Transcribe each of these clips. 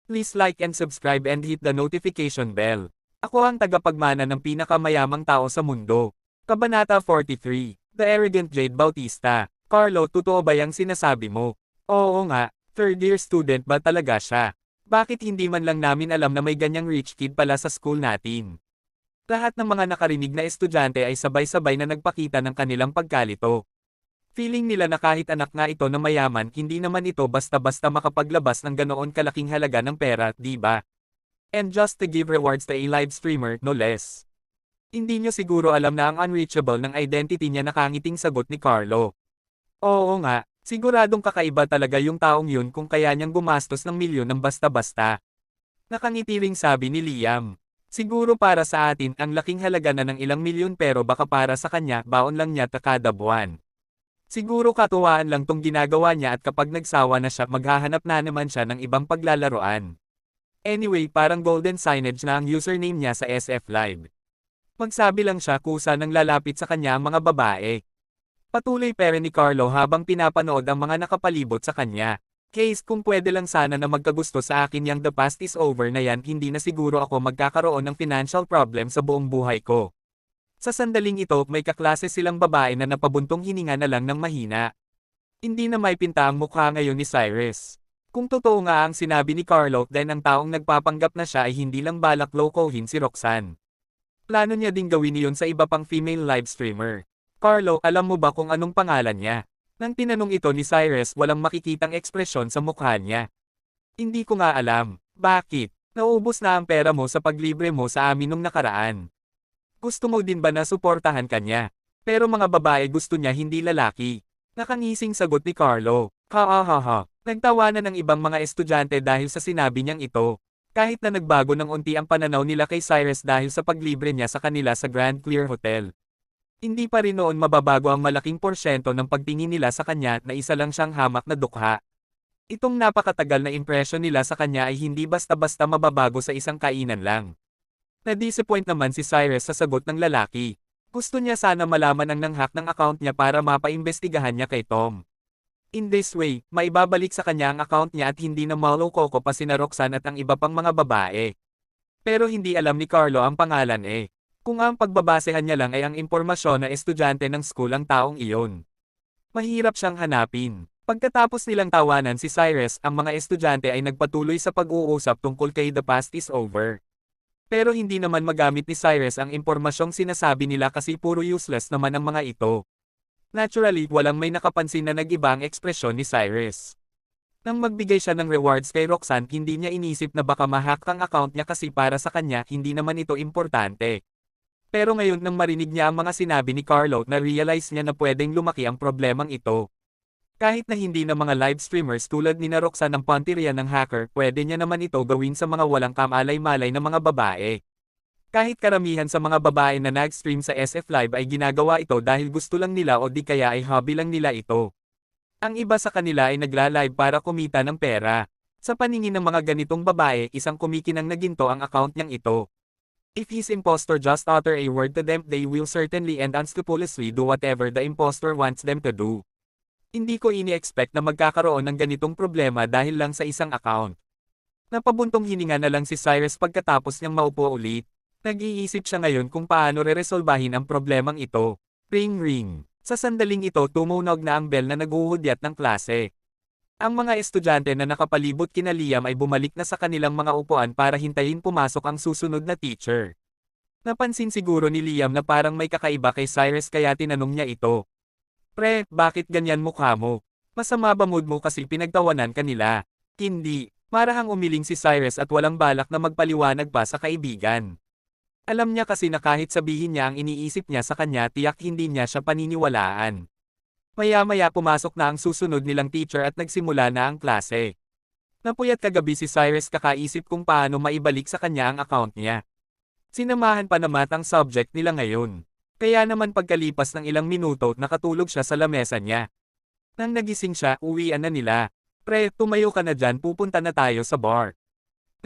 Please like and subscribe and hit the notification bell. Ako ang tagapagmana ng pinakamayamang tao sa mundo. Kabanata 43, The Arrogant Jade Bautista. Carlo, totoo ba yung sinasabi mo? Oo nga, third year student ba talaga siya? Bakit hindi man lang namin alam na may ganyang rich kid pala sa school natin? Lahat ng mga nakarinig na estudyante ay sabay-sabay na nagpakita ng kanilang pagkalito. Feeling nila na kahit anak nga ito na mayaman, hindi naman ito basta-basta makapaglabas ng ganoon kalaking halaga ng pera, di ba? And just to give rewards to a live streamer, no less. Hindi nyo siguro alam na ang unreachable ng identity niya, nakangiting sagot ni Carlo. Oo nga, siguradong kakaiba talaga yung taong yun kung kaya niyang gumastos ng milyon ng basta-basta. Nakangiti ring sabi ni Liam. Siguro para sa atin ang laking halaga na ng ilang milyon, pero baka para sa kanya baon lang niya kada buwan. Siguro katuwaan lang tong ginagawa niya, at kapag nagsawa na siya maghahanap na naman siya ng ibang paglalaroan. Anyway, parang golden signage na ang username niya sa SF Live. Magsabi lang siya kusa nang lalapit sa kanya ang mga babae. Patuloy pera ni Carlo habang pinapanood ang mga nakapalibot sa kanya. Case, kung pwede lang sana na magkagusto sa akin yang the past is over na yan, hindi na siguro ako magkakaroon ng financial problem sa buong buhay ko. Sa sandaling ito, may kaklase silang babae na napabuntong hininga na lang ng mahina. Hindi na may pinta ang mukha ngayon ni Cyrus. Kung totoo nga ang sinabi ni Carlo, then ang taong nagpapanggap na siya ay hindi lang balak lokohin si Roxanne. Plano niya ding gawin iyon sa iba pang female live streamer. Carlo, alam mo ba kung anong pangalan niya? Nang tinanong ito ni Cyrus, walang makikitang ekspresyon sa mukha niya. Hindi ko nga alam. Bakit? Naubos na ang pera mo sa paglibre mo sa amin nung nakaraan. Gusto mo din ba na suportahan kanya? Pero mga babae gusto niya, hindi lalaki. Nakangising sagot ni Carlo. Ha. Nagtawanan ng ibang mga estudyante dahil sa sinabi niyang ito. Kahit na nagbago ng unti ang pananaw nila kay Cyrus dahil sa paglibre niya sa kanila sa Grand Clear Hotel. Hindi pa rin noon mababago ang malaking porsyento ng pagtingin nila sa kanya na isa lang siyang hamak na dukha. Itong napakatagal na impresyon nila sa kanya ay hindi basta-basta mababago sa isang kainan lang. Na-disappoint naman si Cyrus sa sagot ng lalaki. Gusto niya sana malaman ang nanghack ng account niya para mapaimbestigahan niya kay Tom. In this way, maibabalik sa kanya ang account niya at hindi na malokoko pa sina Roxanne at ang iba pang mga babae. Pero hindi alam ni Carlo ang pangalan eh. Kung ang pagbabasehan niya lang ay ang impormasyon na estudyante ng school ang taong iyon. Mahirap siyang hanapin. Pagkatapos nilang tawanan si Cyrus, ang mga estudyante ay nagpatuloy sa pag-uusap tungkol kay The Past is Over. Pero hindi naman magamit ni Cyrus ang impormasyong sinasabi nila kasi puro useless naman ang mga ito. Naturally, walang may nakapansin na nag-iba ang ekspresyon ni Cyrus. Nang magbigay siya ng rewards kay Roxanne, hindi niya inisip na baka ma-hack ang account niya kasi para sa kanya hindi naman ito importante. Pero ngayon nang marinig niya ang mga sinabi ni Carlo, na-realize niya na pwedeng lumaki ang problemang ito. Kahit na hindi na mga live streamers tulad ni Roxanne ang pantirya ng hacker, pwede niya naman ito gawin sa mga walang kamalay-malay na mga babae. Kahit karamihan sa mga babae na nag-stream sa SF Live ay ginagawa ito dahil gusto lang nila o di kaya ay hobby lang nila ito. Ang iba sa kanila ay nagla-live para kumita ng pera. Sa paningin ng mga ganitong babae, isang kumikinang na ginto ang account niyang ito. If his impostor just utter a word to them, they will certainly and unscrupulously do whatever the impostor wants them to do. Hindi ko ini-expect na magkakaroon ng ganitong problema dahil lang sa isang account. Napabuntong hininga na lang si Cyrus pagkatapos niyang maupo ulit. Nag-iisip siya ngayon kung paano reresolbahin ang problemang ito. Ring ring. Sa sandaling ito tumunog na ang bell na naghuhudyat ng klase. Ang mga estudyante na nakapalibot kina Liam ay bumalik na sa kanilang mga upuan para hintayin pumasok ang susunod na teacher. Napansin siguro ni Liam na parang may kakaiba kay Cyrus kaya tinanong niya ito. Pre, bakit ganyan mukha mo? Masama ba mood mo kasi pinagtawanan ka nila? Hindi. Marahang umiling si Cyrus at walang balak na magpaliwanag pa sa kaibigan. Alam niya kasi na kahit sabihin niya ang iniisip niya sa kanya, tiyak hindi niya siya paniniwalaan. Maya-maya pumasok na ang susunod nilang teacher at nagsimula na ang klase. Napuyat kagabi si Cyrus kakaisip kung paano maibalik sa kanya ang account niya. Sinamahan pa naman ang subject nila ngayon. Kaya naman pagkalipas ng ilang minuto, nakatulog siya sa lamesa niya. Nang nagising siya, uwian na nila. Pre, tumayo ka na dyan, pupunta na tayo sa bar.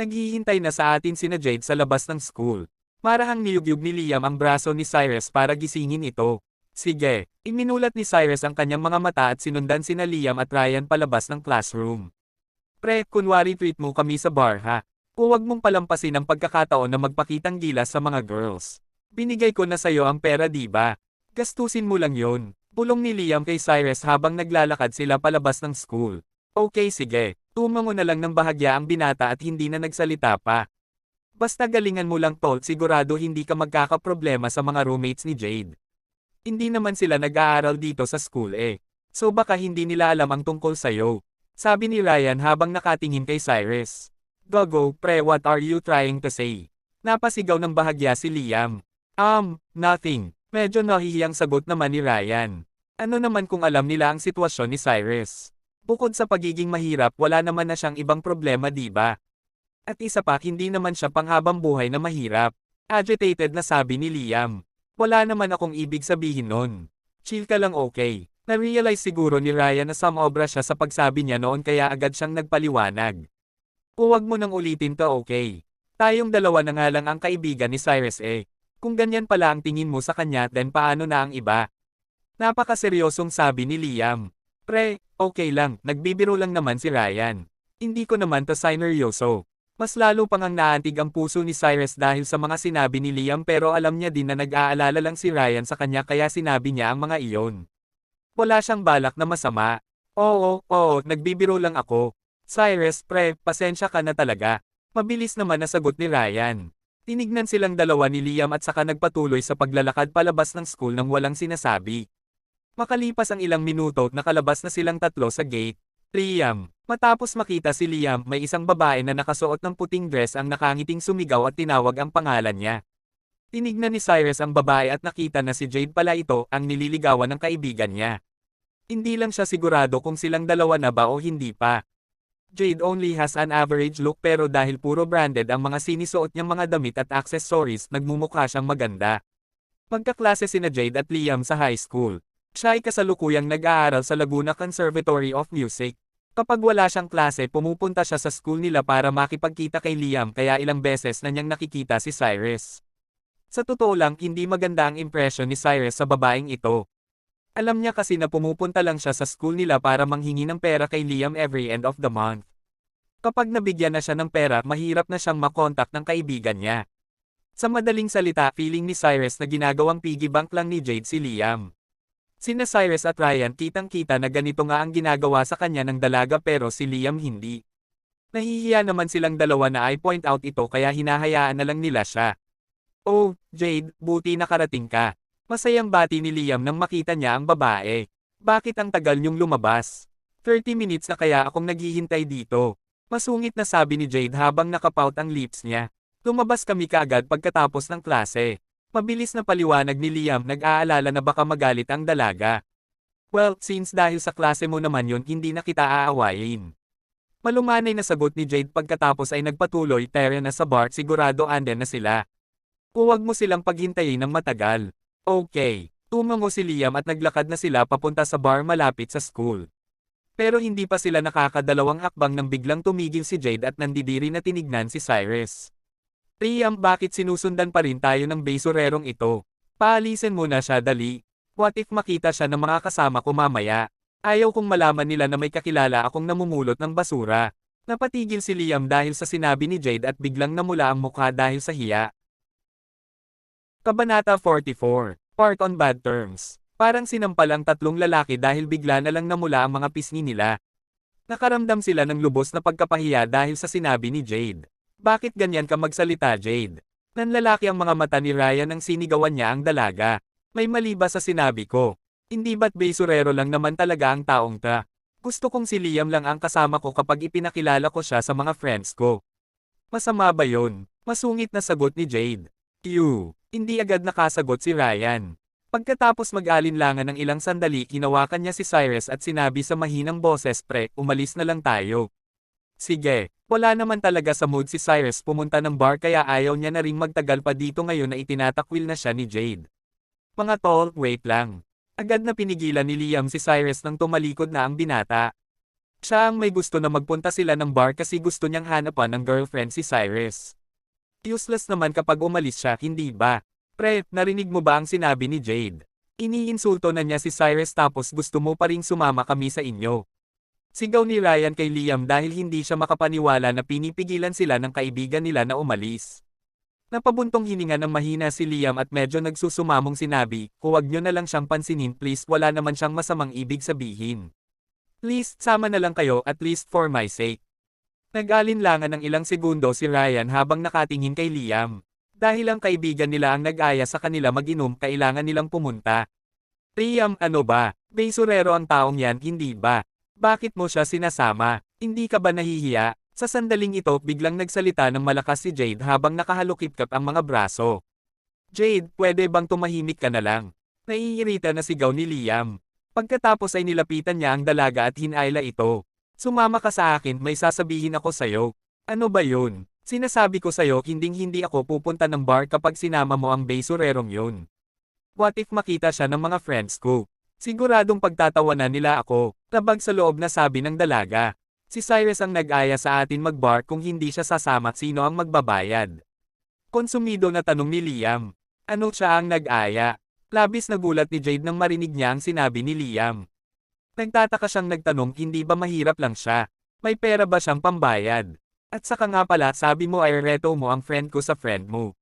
Naghihintay na sa atin sina Jade sa labas ng school. Marahang niyugyug ni Liam ang braso ni Cyrus para gisingin ito. Sige, iminulat ni Cyrus ang kanyang mga mata at sinundan sina Liam at Ryan palabas ng classroom. Pre, kunwari treat mo kami sa bar ha. Huwag mong palampasin ang pagkakataon na magpakitang gilas sa mga girls. Binigay ko na sa'yo ang pera di ba? Gastusin mo lang yon. Bulong ni Liam kay Cyrus habang naglalakad sila palabas ng school. Okay sige, tumango na lang ng bahagya ang binata at hindi na nagsalita pa. Basta galingan mo lang tol, sigurado hindi ka magkakaproblema sa mga roommates ni Jade. Hindi naman sila nag-aaral dito sa school eh. So baka hindi nila alam ang tungkol sa'yo. Sabi ni Ryan habang nakatingin kay Cyrus. Gogo, pre, what are you trying to say? Napasigaw ng bahagya si Liam. Nothing. Medyo nahihiyang sagot naman ni Ryan. Ano naman kung alam nila ang sitwasyon ni Cyrus? Bukod sa pagiging mahirap, wala naman na siyang ibang problema di ba? At isa pa, hindi naman siya panghabang buhay na mahirap. Agitated na sabi ni Liam. Wala naman akong ibig sabihin nun. Chill ka lang okay. Na-realize siguro ni Ryan na sumobra siya sa pagsabi niya noon kaya agad siyang nagpaliwanag. Huwag mo nang ulitin to okay. Tayong dalawa na nga lang ang kaibigan ni Cyrus eh. Kung ganyan pala ang tingin mo sa kanya then paano na ang iba? Napakaseryosong sabi ni Liam. Pre, okay lang, nagbibiro lang naman si Ryan. Hindi ko naman to sineryoso. Mas lalo pang ang naantig ang puso ni Cyrus dahil sa mga sinabi ni Liam pero alam niya din na nag-aalala lang si Ryan sa kanya kaya sinabi niya ang mga iyon. Wala siyang balak na masama. Oo, nagbibiro lang ako. Cyrus, pre, pasensya ka na talaga. Mabilis naman na sagot ni Ryan. Tinignan silang dalawa ni Liam at saka nagpatuloy sa paglalakad palabas ng school nang walang sinasabi. Makalipas ang ilang minuto nakalabas na silang tatlo sa gate. Liam. Matapos makita si Liam, may isang babae na nakasuot ng puting dress ang nakangiting sumigaw at tinawag ang pangalan niya. Tinignan ni Cyrus ang babae at nakita na si Jade pala ito ang nililigawan ng kaibigan niya. Hindi lang siya sigurado kung silang dalawa na ba o hindi pa. Jade only has an average look pero dahil puro branded ang mga sinisuot niyang mga damit at accessories nagmumukha siyang maganda. Magkaklase sina Jade at Liam sa high school. Siya ay kasalukuyang nag-aaral sa Laguna Conservatory of Music. Kapag wala siyang klase pumupunta siya sa school nila para makipagkita kay Liam kaya ilang beses na niyang nakikita si Cyrus. Sa totoo lang hindi maganda ang impression ni Cyrus sa babaeng ito. Alam niya kasi na pumupunta lang siya sa school nila para manghingi ng pera kay Liam every end of the month. Kapag nabigyan na siya ng pera, mahirap na siyang makontak ng kaibigan niya. Sa madaling salita, feeling ni Cyrus na ginagawang piggy bank lang ni Jade si Liam. Sina Cyrus at Ryan kitang-kita na ganito nga ang ginagawa sa kanya ng dalaga pero si Liam hindi. Nahihiya naman silang dalawa na I-point out ito kaya hinahayaan na lang nila siya. Oh, Jade, buti nakarating ka. Masayang bati ni Liam nang makita niya ang babae. Bakit ang tagal niyong lumabas? 30 minutes na kaya akong naghihintay dito. Masungit na sabi ni Jade habang nakapout ang lips niya. Lumabas kami kaagad pagkatapos ng klase. Mabilis na paliwanag ni Liam nag-aalala na baka magalit ang dalaga. Well, since dahil sa klase mo naman yun hindi na kita aawayin. Malumanay na sagot ni Jade pagkatapos ay nagpatuloy tara na sa bar sigurado anden na sila. Huwag mo silang paghintayin ng matagal. Okay, tumango si Liam at naglakad na sila papunta sa bar malapit sa school. Pero hindi pa sila nakakadalawang hakbang nang biglang tumigil si Jade at nandidiri na tinignan si Cyrus. Liam, bakit sinusundan pa rin tayo ng basurerong ito? Paalisin mo na siya dali. What if makita siya ng mga kasama ko mamaya? Ayaw kong malaman nila na may kakilala akong namumulot ng basura. Napatigil si Liam dahil sa sinabi ni Jade at biglang namula ang mukha dahil sa hiya. Kabanata 44, Part on Bad Terms. Parang sinampal ang tatlong lalaki dahil bigla na lang namula ang mga pisngi nila. Nakaramdam sila ng lubos na pagkapahiya dahil sa sinabi ni Jade. Bakit ganyan ka magsalita Jade? Nanlalaki ang mga mata ni Ryan nang sinigawan niya ang dalaga. May mali ba sa sinabi ko? Hindi ba't basurero lang naman talaga ang taong ta? Gusto kong si Liam lang ang kasama ko kapag ipinakilala ko siya sa mga friends ko. Masama ba yun? Masungit na sagot ni Jade. Hindi agad nakasagot si Ryan. Pagkatapos mag-alinlangan ng ilang sandali hinawakan niya si Cyrus at sinabi sa mahinang boses pre, umalis na lang tayo. Sige, wala naman talaga sa mood si Cyrus pumunta ng bar kaya ayaw niya na ring magtagal pa dito ngayon na itinatakwil na siya ni Jade. Mga tol, wait lang. Agad na pinigilan ni Liam si Cyrus nang tumalikod na ang binata. Siya ang may gusto na magpunta sila ng bar kasi gusto niyang hanapan ng girlfriend si Cyrus. Useless naman kapag umalis siya, hindi ba? Pre, narinig mo ba ang sinabi ni Jade? Iniinsulto na niya si Cyrus tapos gusto mo pa ring sumama kami sa inyo. Sigaw ni Ryan kay Liam dahil hindi siya makapaniwala na pinipigilan sila ng kaibigan nila na umalis. Napabuntong hininga ng mahina si Liam at medyo nagsusumamong sinabi, huwag nyo na lang siyang pansinin please, wala naman siyang masamang ibig sabihin. Please, sama na lang kayo at least for my sake. Nag-alinlangan ng ilang segundo si Ryan habang nakatingin kay Liam. Dahil ang kaibigan nila ang nag-aya sa kanila mag-inom, kailangan nilang pumunta. Liam, ano ba? Besurero ang taong yan, hindi ba? Bakit mo siya sinasama? Hindi ka ba nahihiya? Sa sandaling ito, biglang nagsalita ng malakas si Jade habang nakahalukip-kap ang mga braso. Jade, pwede bang tumahimik ka na lang? Naiirita na sigaw ni Liam. Pagkatapos ay nilapitan niya ang dalaga at hinayla ito. Sumama ka sa akin, may sasabihin ako sa'yo. Ano ba yun? Sinasabi ko sa'yo, hindi ako pupunta ng bar kapag sinama mo ang besurerong yun. What if makita siya ng mga friends ko? Siguradong pagtatawanan nila ako. Tabag sa loob na sabi ng dalaga. Si Cyrus ang nag-aya sa atin mag-bar, kung hindi siya sasama, sino ang magbabayad? Konsumido na tanong ni Liam. Ano siya ang nag-aya? Labis na gulat ni Jade nang marinig niya ang sinabi ni Liam. Nagtataka siyang nagtanong, hindi ba mahirap lang siya? May pera ba siyang pambayad? At saka nga pala, sabi mo ay reto mo ang friend ko sa friend mo.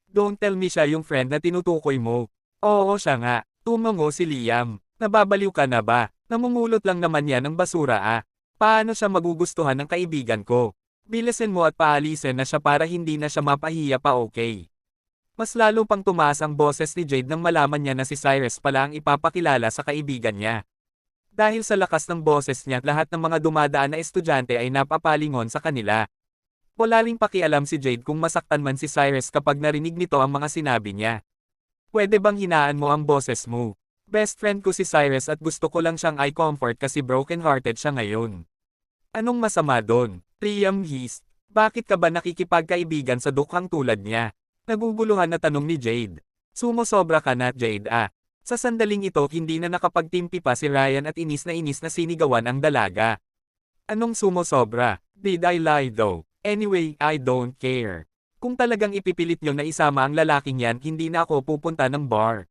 Don't tell me siya yung friend na tinutukoy mo. Oo siya nga, tumango si Liam. Nababaliw ka na ba? Namumulot lang naman yan ng basura ah. Paano siya magugustuhan ng kaibigan ko? Bilisin mo at paalisin na siya para hindi na siya mapahiya pa, okay? Mas lalo pang tumaas ang boses ni Jade nang malaman niya na si Cyrus pala ang ipapakilala sa kaibigan niya. Dahil sa lakas ng boses niya, lahat ng mga dumadaan na estudyante ay napapalingon sa kanila. Wala ring pakialam si Jade kung masaktan man si Cyrus kapag narinig nito ang mga sinabi niya. Pwede bang hinaan mo ang boses mo? Best friend ko si Cyrus at gusto ko lang siyang i-comfort kasi broken-hearted siya ngayon. Anong masama doon? Liam hissed. Bakit ka ba nakikipagkaibigan sa dukhang tulad niya? Naguguluhan na tanong ni Jade. Sumosobra ka na, Jade ah. Sa sandaling ito, hindi na nakapagtimpi pa si Ryan at inis na sinigawan ang dalaga. Anong sumosobra? Did I lie though? Anyway, I don't care. Kung talagang ipipilit niyo na isama ang lalaking yan, hindi na ako pupunta ng bar.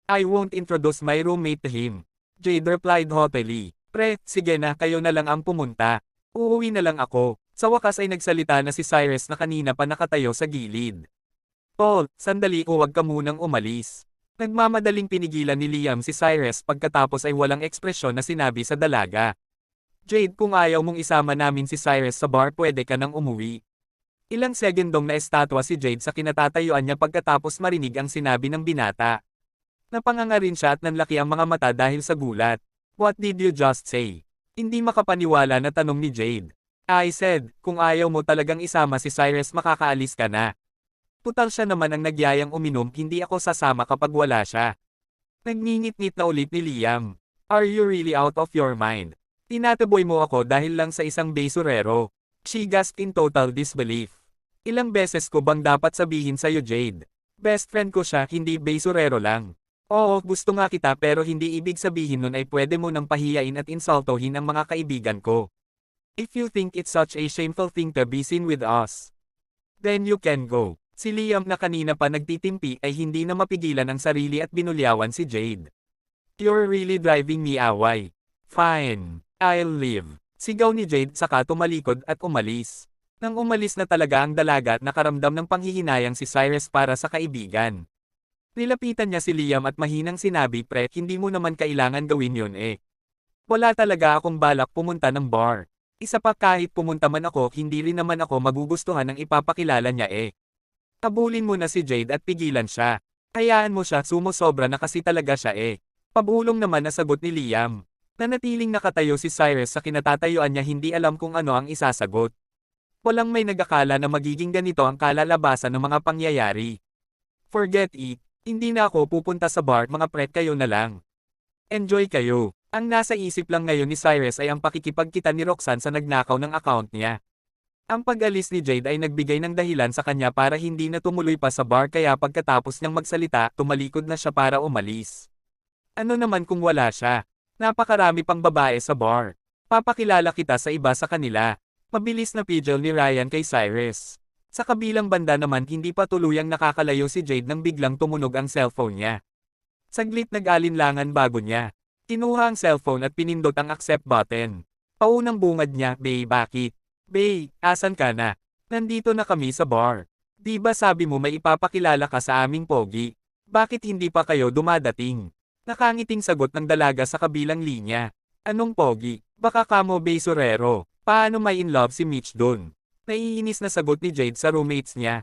I won't introduce my roommate to him. Jade replied haughtily. Pre, sige na, kayo na lang ang pumunta. Uuwi na lang ako. Sa wakas ay nagsalita na si Cyrus na kanina pa nakatayo sa gilid. Paul, sandali, huwag ka munang umalis. Nagmamadaling pinigilan ni Liam si Cyrus, pagkatapos ay walang ekspresyon na sinabi sa dalaga. Jade, kung ayaw mong isama namin si Cyrus sa bar, pwede ka nang umuwi. Ilang segundong na estatwa si Jade sa kinatatayuan niya pagkatapos marinig ang sinabi ng binata. Napanganga rin siya at nanlaki ang mga mata dahil sa gulat. What did you just say? Hindi makapaniwala na tanong ni Jade. I said, kung ayaw mo talagang isama si Cyrus, makakaalis ka na. Putal siya naman ang nagyayang uminom, hindi ako sasama kapag wala siya. Nagngingit-ngit na ulit ni Liam. Are you really out of your mind? Tinataboy mo ako dahil lang sa isang besurero. She gasped in total disbelief. Ilang beses ko bang dapat sabihin sa'yo, Jade? Best friend ko siya, hindi besurero lang. Oo, gusto nga kita, pero hindi ibig sabihin nun ay pwede mo nang pahiyain at insultohin ang mga kaibigan ko. If you think it's such a shameful thing to be seen with us, then you can go. Si Liam na kanina pa nagtitimpi ay hindi na mapigilan ang sarili at binulyawan si Jade. You're really driving me away. Fine, I'll leave. Sigaw ni Jade saka tumalikod at umalis. Nang umalis na talaga ang dalaga at nakaramdam ng panghihinayang si Cyrus para sa kaibigan. Nilapitan niya si Liam at mahinang sinabi, pre, hindi mo naman kailangan gawin yun eh. Wala talaga akong balak pumunta ng bar. Isa pa, kahit pumunta man ako, hindi rin naman ako magugustuhan ng ipapakilala niya eh. Habulin mo na si Jade at pigilan siya. Hayaan mo siya, sumosobra na kasi talaga siya eh. Pabulong naman na sagot ni Liam. Nanatiling nakatayo si Cyrus sa kinatatayuan niya, hindi alam kung ano ang isasagot. Walang may nag-akala na magiging ganito ang kalalabasan ng mga pangyayari. Forget it, hindi na ako pupunta sa bar, mga pret, kayo na lang. Enjoy kayo. Ang nasa isip lang ngayon ni Cyrus ay ang pakikipagkita ni Roxanne sa nagnakaw ng account niya. Ang pag-alis ni Jade ay nagbigay ng dahilan sa kanya para hindi na tumuloy pa sa bar, kaya pagkatapos niyang magsalita, tumalikod na siya para umalis. Ano naman kung wala siya? Napakarami pang babae sa bar. Papakilala kita sa iba sa kanila. Mabilis na pidgel ni Ryan kay Cyrus. Sa kabilang banda naman, hindi pa tuluyang nakakalayo si Jade nang biglang tumunog ang cellphone niya. Saglit nag-alinlangan bago niya kinuha ang cellphone at pinindot ang accept button. Paunang bungad niya, Bay, bakit? Bay, asan ka na? Nandito na kami sa bar. Di ba sabi mo may ipapakilala ka sa aming pogi? Bakit hindi pa kayo dumadating? Nakangiting sagot ng dalaga sa kabilang linya. Anong pogi? Baka kamo Bay Sorero. Paano may in love si Mitch dun? Naiinis na sagot ni Jade sa roommates niya.